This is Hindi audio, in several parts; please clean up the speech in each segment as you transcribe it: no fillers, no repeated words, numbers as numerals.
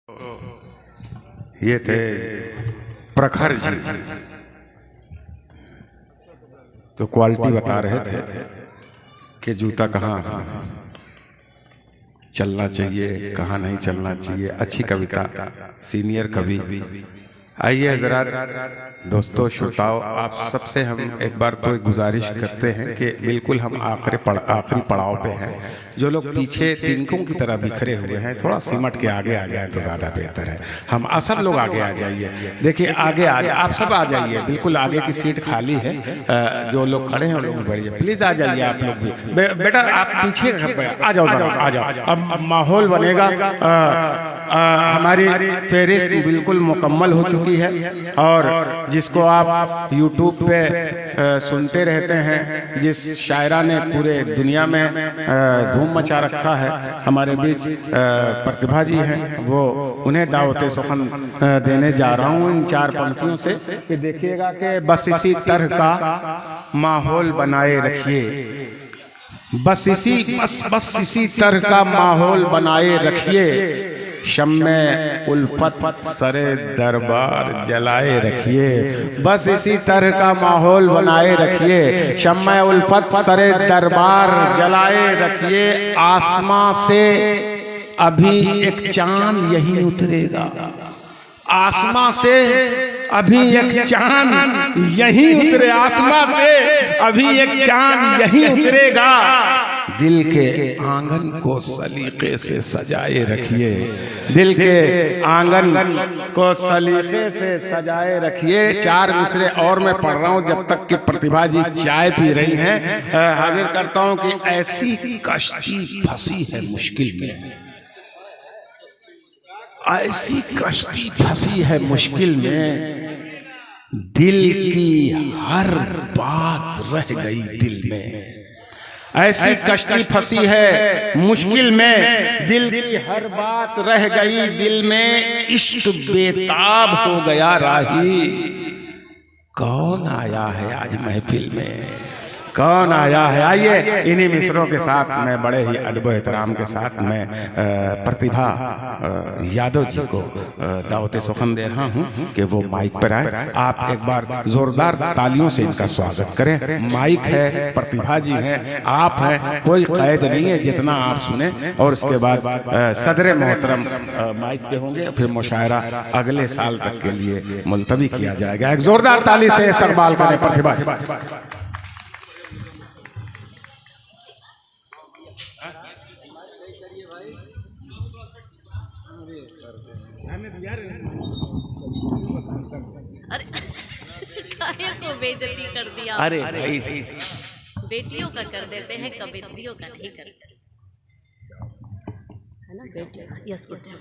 ये थे प्रखर जी, तो क्वालिटी बता रहे थे कि जूता कहाँ चलना चाहिए, कहाँ नहीं चलना चाहिए। अच्छी कविता, सीनियर कवि। आइए हजरात, दोस्तों, श्रोताओं, आप सबसे हम एक बार तो गुजारिश करते हैं कि बिल्कुल हम आखिरी पड़ाव पे हैं। जो लोग पीछे तिनकों की तरह बिखरे हुए हैं, थोड़ा सिमट के आगे आ जाए तो ज़्यादा बेहतर है। हम सब लोग आगे आ जाइए। देखिए, आगे आ जाए, आप सब आ जाइए, बिल्कुल आगे की सीट खाली है। जो लोग खड़े हैं लोग बढ़िए, प्लीज़ आ जाइए। आप लोग भी बेटा, आप पीछे आ जाओ, आ जाओ। अब माहौल बनेगा। हमारी फेरिस्त बिल्कुल मुकम्मल हो चुकी है, और जिसको आप YouTube पे सुनते रहते हैं, जिस शायरा ने पूरे दुनिया में धूम मचा रखा है, हमारे बीच प्रतिभा जी हैं, वो उन्हें दावते सुखन देने जा रहा हूँ इन चार पंक्तियों से कि देखिएगा कि बस इसी तरह का माहौल बनाए रखिए, बस इसी तरह का माहौल बनाए रखिए, शम्मे उल्फत सरे दरबार जलाए रखिए। बस इसी तरह का माहौल बनाए रखिए, शम्मे उल्फत सरे दरबार जलाए रखिए। आसमां से अभी एक चांद यहीं उतरेगा, आसमां से अभी एक चांद यहीं उतरे, आसमां से अभी एक चांद यहीं उतरेगा। दिल के आंगन को सलीके से सजाए रखिए, दिल के आंगन को सलीके से सजाए रखिए। चार मिसरे और मैं पढ़ रहा हूं जब तक कि प्रतिभा जी चाय पी रही हैं। हाजिर करता हूं कि ऐसी कश्ती फंसी है मुश्किल में, ऐसी कश्ती फंसी है मुश्किल में, दिल की हर बात रह गई दिल में। ऐसी कश्ती फंसी है मुश्किल में, दिल की हर बात रह गई दिल में। इश्क बेताब हो गया राही, कौन आया है आज महफिल में, कौन आया है। आइए, इन्हीं मिसरों के साथ मैं बड़े ही अदब एहतराम के साथ मैं प्रतिभा यादव जी को दावत सुखन दे रहा हूं कि वो माइक पर आए। आप एक बार जोरदार तालियों से इनका स्वागत करें। माइक है, प्रतिभा जी हैं, आप हैं, कोई कैद नहीं है, जितना आप सुने। और उसके बाद सदर मोहतरम माइक पे होंगे, फिर मुशायरा अगले साल तक के लिए मुलतवी किया जाएगा। एक जोरदार ताली से इस्तकबाल करें प्रतिभा। अरे काहे को बेइज्जती कर दिया। अरे भाई, बेटियों का कर देते हैं, कवित्रियों का नहीं करते, है ना बेटे। यस करते हैं।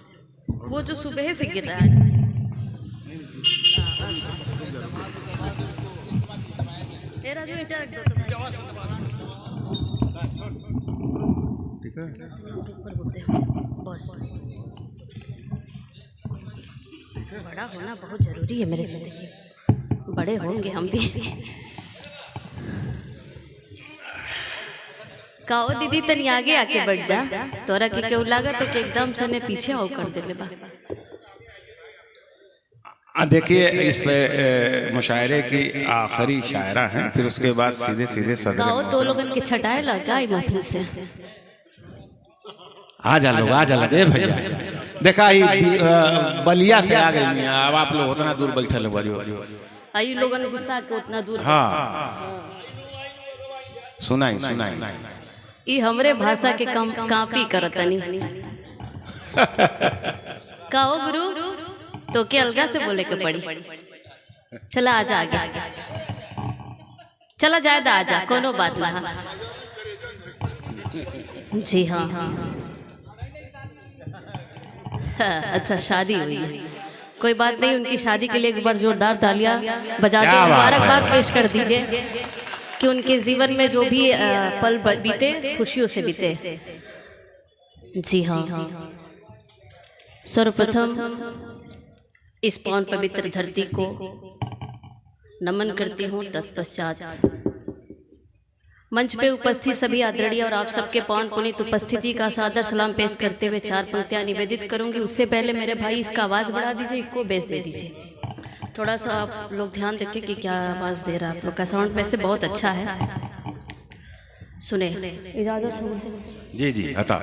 वो जो सुबह से गिर रहा है, राजू ईंटा रख दो तो बस। बड़ा होना बहुत जरूरी है मेरे जिंदगी, बड़े होंगे हम भी। काओ दीदी तनी आगे आके बैठ जा, तोरा के केहू लागा तो के एकदम से ने पीछे आओ कर दे ले बा। देखिए, इस पे मुशायरे की आखिरी शायरा है, फिर उसके बाद सीधे सीधे सदर। काओ दो लोगन के छटाए लगा ई महफिल से। आ जा लोग, आ जा लोग। ए भैया, देखा ही बलिया से आ गई हैं, अब आप लोग उतना दूर बैठल हो। आई लोगन गुस्सा के उतना दूर। हाँ, सुनाई सुनाई। ई हमरे भाषा के कम कापी करतनी। काओ गुरु, तो के अलगा से बोले के पड़ी। चला आजा आगे, चला जायदा आजा, कोनो बात ना। जी हाँ, अच्छा शादी हुई है, कोई बात नहीं। उनकी शादी के लिए एक बार जोरदार तालियां बजा के मुबारकबाद पेश कर दीजिए कि उनके जीवन में जो भी पल बीते खुशियों से बीते। जी हाँ, सर्वप्रथम इस पावन पवित्र धरती को नमन करती हूँ। तत्पश्चात मंच पे उपस्थित सभी आदरणीय और आप सबके पौन पुनीत उपस्थिति का सादर सलाम पेश करते हुए 4 पंक्तियां निवेदित करूंगी। उससे पहले मेरे भाई इसका आवाज़ बढ़ा दीजिए, इको बेस दे दीजिए। थोड़ा सा आप लोग ध्यान देखें कि क्या आवाज़ दे रहा है आप लोग का। साउंड वैसे बहुत अच्छा है, सुने। इजाज़त हो जी जी हता।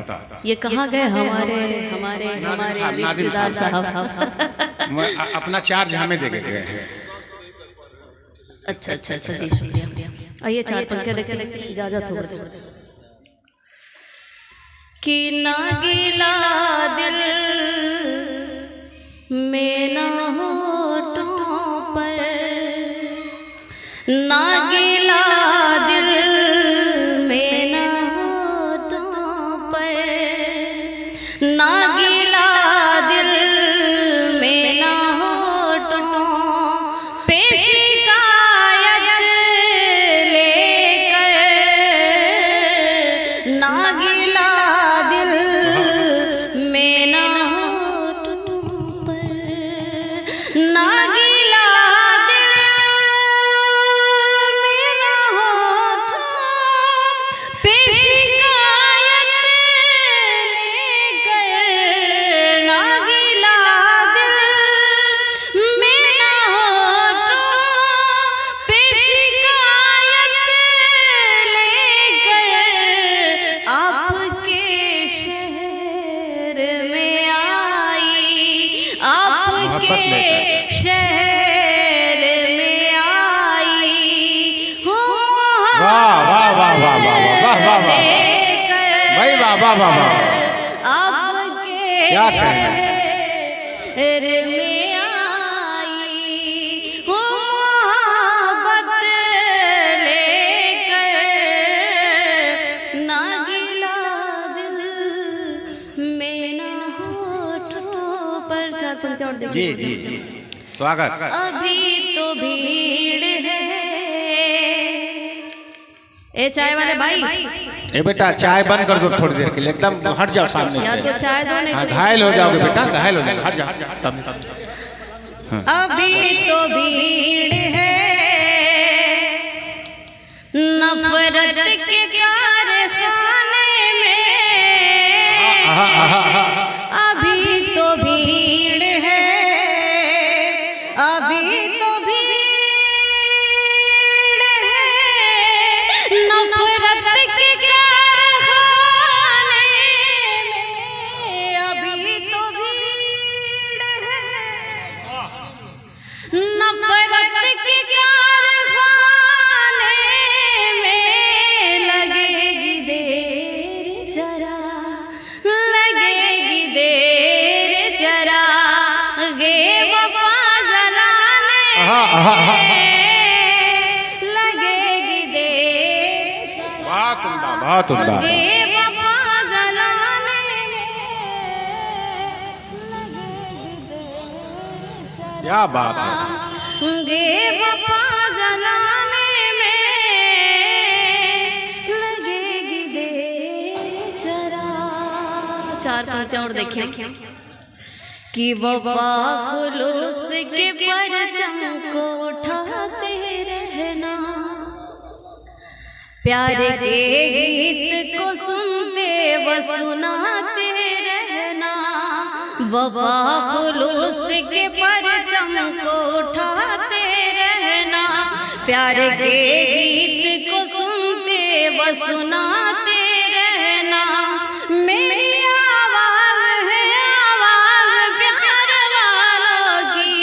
ये कहाँ गए हमारे हमारे हमारे रिश्तेदार साहब? अपना चार्ज हमें दे गए हैं। अच्छा अच्छा अच्छा जी, शुक्रिया। आइए 4 पंक्तियां देखते हैं, इजाजत हो कि ना गिला दिल में ना होठों पर, ना गिला दिल में ना होठों पर, ना गिला दिल में ना होठों पे शिकायत लेकर, ना गिला दिल में ना होठों पर, ना गिला दिल में ना होठों पे शिकायत लेकर, ना गिला दिल में ना होठों पे शिकायत लेकर, आपके शहर में आई, आपके शहर में आई हूँ वाह वाह वाह वाह वाह वाह वाह वाह भाई वाह वाह वाह वाह। आपके क्या कहना शहर में आई हूँ मोहब्बत लेकर, ना गिला दिल में ना होठों पर। 4 पंक्तियां और देखिए। जी जी स्वागत। अभी तो भीड़ है, ए चाय वाले भाई, ए बेटा चाय बंद कर दो थोड़ी देर के लिए, एकदम हट जाओ सामने या से। तो चाय दो नहीं हाँ, तो घायल हो जाओगे बेटा, घायल हो जाओगे, हट जाओ सामने। अभी तो भीड़ है, नफरत के कारखाने में, अभी तो भीड़ है, अभी तो भीड़ है, नफरत के कारखाने में, अभी तो भीड़ है, नफरत के कारखाने में, लगेगी देर जरा, लगेगी देर जरा, गे वफा जलाने में, लगेगी देर जरा, बहुत उम्दा, बहुत उम्दा। गे वफा जलाने में, लगेगी देर जरा, क्या बात है। गे वफा जलाने में, लगेगी देर जरा। 4 पंक्तियां और देखिए कि वफा खुलूस के परचम को उठाते रहना, प्यार के गीत को सुनते व सुनाते रहना, वफा खुलूस के परचम को उठाते रहना, प्यार के गीत को सुनते व सुनाते रहना, मेरी आवाज़ है आवाज़ प्यार वालों की,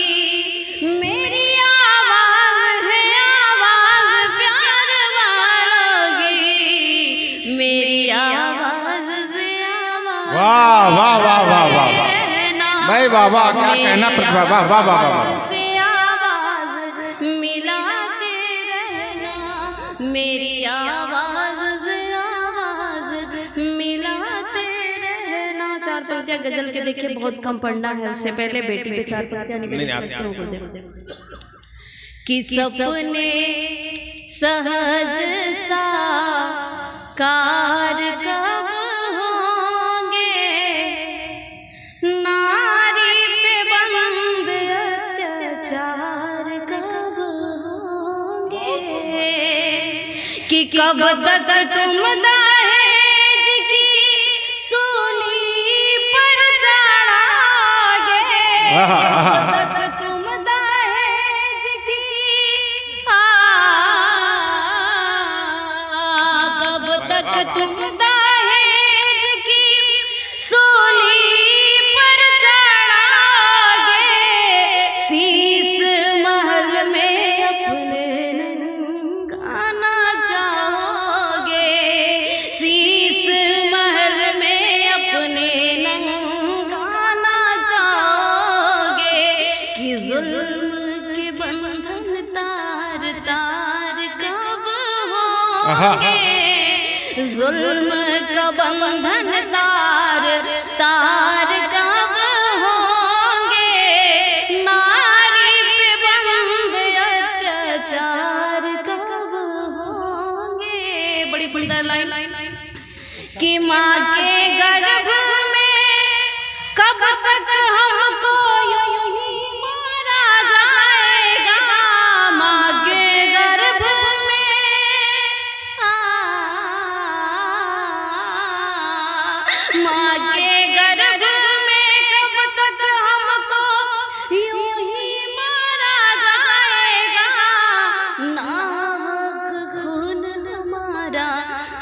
मेरी आवाज़ है आवाज़ प्यार वालों की, मेरी आवाज़ से आवाज़ वाह वाह वाह वाह वाह भाई वाह वाह, क्या कहना प्रतिभा, वाह वाह वाह वाह। से आवाज़ मिलाते रहना, मेरी आवाज़ से आवाज़ मिलाते रहना। 4 पंक्तियां गजल के देखिए बहुत कम पढ़ना है, उससे पहले बेटी पे 4 पंक्तियां निवेदित करते हूँ गुरुदेव। कि सपने सहज साकार कब होंगे, नारी पे बंद अत्याचार कब होंगे, कि कब तक तुम दहेज की सूली पर चढ़ोगे, कब तक तुम दहेज की कब तक तुम दहेज की सूली पर चढ़ोगे, शीश महल में अपने नंगाना चाहोगे, शीश महल में अपने नंगाना चाहोगे, कि जुल्म के बंधन तार तार कब होंगे, जुल्म का बंधन तार तार कब होंगे, नारी पे बंद अत्याचार कब होंगे। बड़ी सुंदर लाइन कि माँ के गर्भ में कब तक हमको यूं ही मारा जाएगा, माँ के गर्भ में माँ के गर्भ में कब तक हमको यूं ही मारा जाएगा, नाहक खून हमारा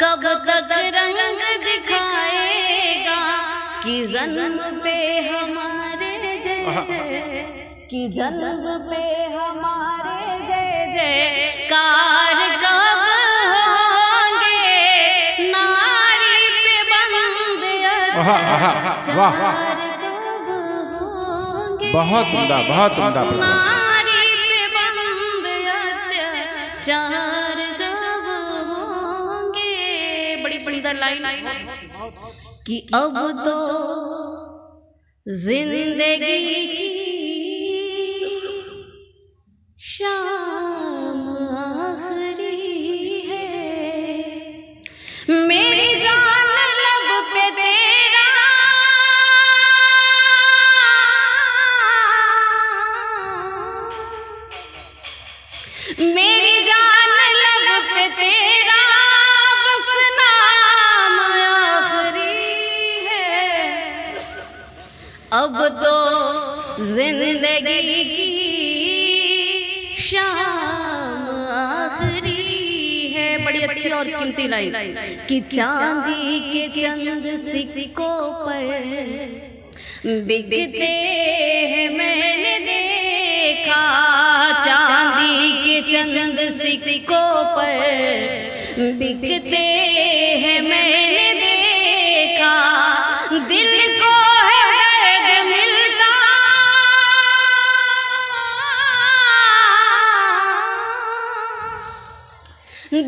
कब तक रंग दिखाएगा, कि जन्म पे हमारे जय जय, कि जन्म पे हमारे जय जयकार कब होंगे, नारी पे बंद अत्याचार कब होंगे, बहुत उम्दा, बहुत उम्दा। नारी पे बंद अत्याचार कब होंगे। बड़ी सुंदर लाइन कि अब तो जिंदगी की शाम आखिरी है, मेरी जान लब पे तेरा मेरी जान लब पे तेरा बस नाम आखिरी है, अब तो जिंदगी की शाम आखिरी है। बड़ी अच्छी और कीमती लाइन कि चांदी के चंद सिक्कों पर बिकते हैं मैंने देखा, चांदी के चंद सिक्कों पर बिकते हैं मैंने देखा, दिल को है दर्द मिलता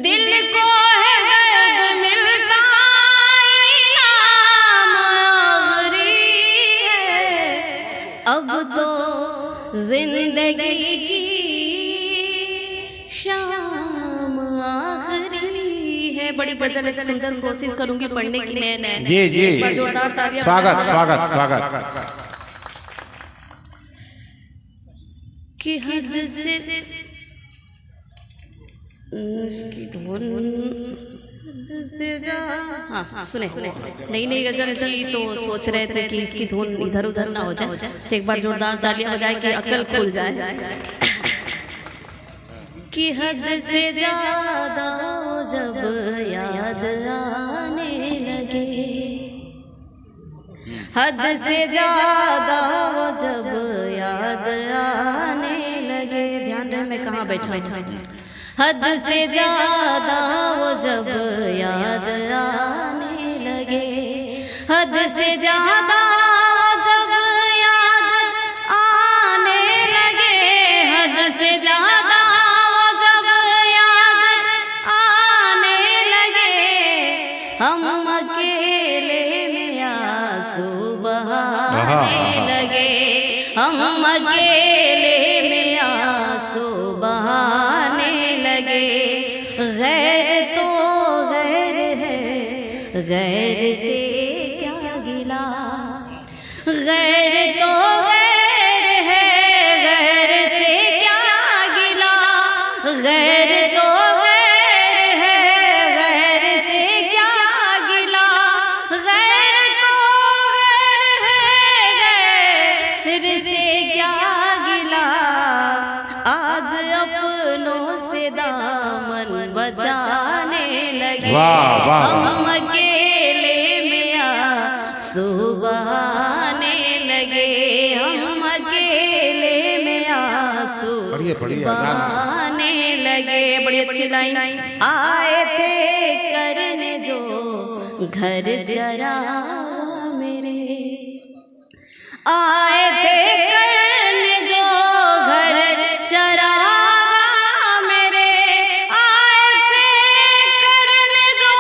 दिल को है दर्द मिलता, इनाम आखिरी है, अब तो जिंदगी की शाम आखिरी है। बड़ी गजल एक सुंदर कोशिश करूंगी पढ़ने की। नए नए जी जी, जोरदार तालियां। स्वागत स्वागत स्वागत। कि हद से इसकी धुन हद से जा, हाँ सुने, नई नई गजल थी तो सोच रहे थे कि इसकी धुन इधर उधर ना हो जाए, तो एक बार जोरदार तालियां बजाए कि अकल खुल जाए। कि हद से ज्यादा जब याद आने लगे, हद से ज्यादा जब याद आने लगे, ध्यान रहे मैं कहाँ बैठा हूँ, हद से ज्यादा वो जब याद आने लगे, हद से ज्यादा वो जब याद आने लगे, हद से ज्यादा वो जब याद आने लगे, हम अकेले में आंसू बहाने लगे, हम अकेले में आंसू बहाने लगे, गैर तो गैर है, गैर से क्या गिला, गैर तो गैर है, गैर से क्या गिला, गैर तो गैर है, क्या गिला, आज अपनों से दामन बचाने लगे। वाह, वाह, हम अकेले में आंसू बहाने लगे, हम अकेले में आंसू बहाने लगे। बड़ी अच्छी लाइन। आए थे करने जो घर जरा मेरे, आए थे करने जो घर चरा मेरे, आए थे करने जो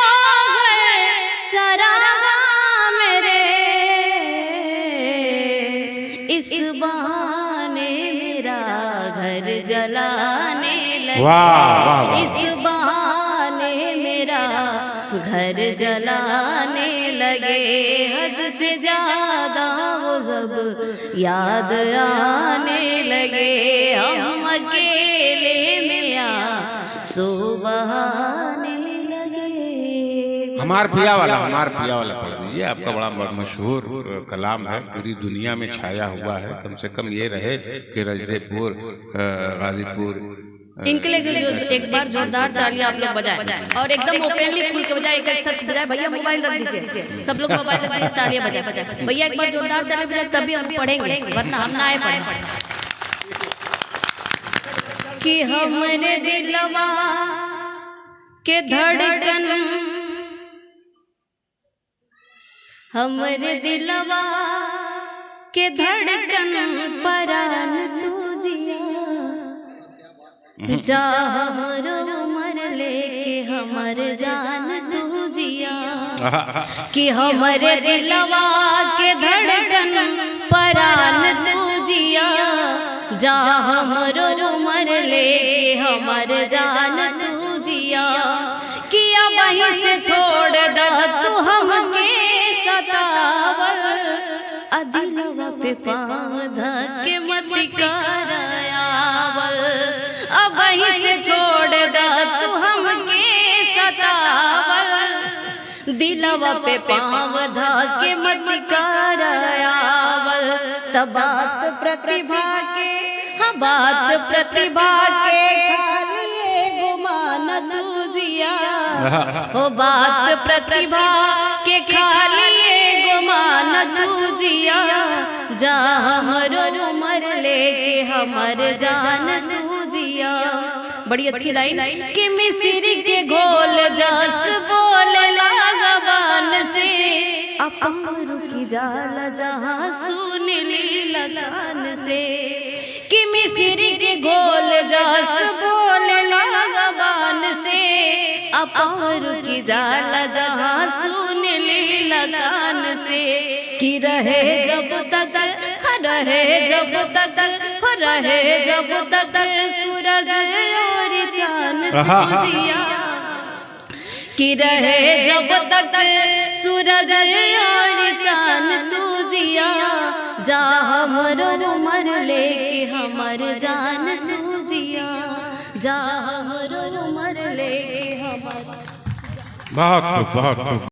घर चरा मेरे, इस बहाने मेरा घर जलाने लगे। वाह, वाह, वाह। इस बहाने मेरा घर जलाने लगे। हद से ज्यादा वो जब याद आने लगे, हम अकेले में आंसू बहाने लगे। हमार पिया वाला पढ़ दीजिए। आपका बड़ा मशहूर कलाम है, पूरी दुनिया में छाया हुआ है। कम से कम ये रहे कि रजदेपुर, गाजीपुर, इनके लिए जो एक बार जोरदार तालियां आप लोग बजाएं और एकदम ओपनली खुल के बजाएं। एक शख्स बजाए, भैया मोबाइल रख दीजिए, सब लोग मोबाइल रख दीजिए, तालियां बजाएं। भैया एक बार जोरदार तालियां बजाएं, तभी हम पढ़ेंगे, वरना हम ना आए पढ़ें। कि हमरे दिलवा के धड़कन, हमरे दिलवा के धड़कन परान तू जिया, जा हमरो उमर लेके हमर जान तू जिया। कि हमरे दिलवा के धड़कन परान तू जिया, जा हमरो उमर लेके हमर जान तू जिया। किया वहीं से छोड़ दा तू हमके सतावल, दिलवा पे पाँव धके मत करायावल। अब वहीं से छोड़ दा तू हमके सतावल, दिलवा पे पाँव धके मत करायावल। तब बात प्रतिभा के, हाँ बात प्रतिभा के खाली गुमान तू जिया। हो बात प्रतिभा के खाली गुमान तू जिया, जा हमरो उमर लेके हमर जान तू जिया। बड़ी अच्छी लाइन। कि मिस्र के घोल जस बोलेला ज़बान से, अपन रुकी जाला जहाँ सुन लीला कान से। कि मिस्र के घोल जस बोलेला ज़बान से, अपन रुकी जाला जहाँ सुन लीला कान से। कि रहे जब तक, रहे जब तक, रहे जब तक सूरज और चांद तू जिया। कि रहे जब तक सूरज और चांद तू जिया, जा हमरो उमर लेके हमर जान तू जिया, जा हमरो उमर लेके हमर। बहुत खूब, बहुत खूब।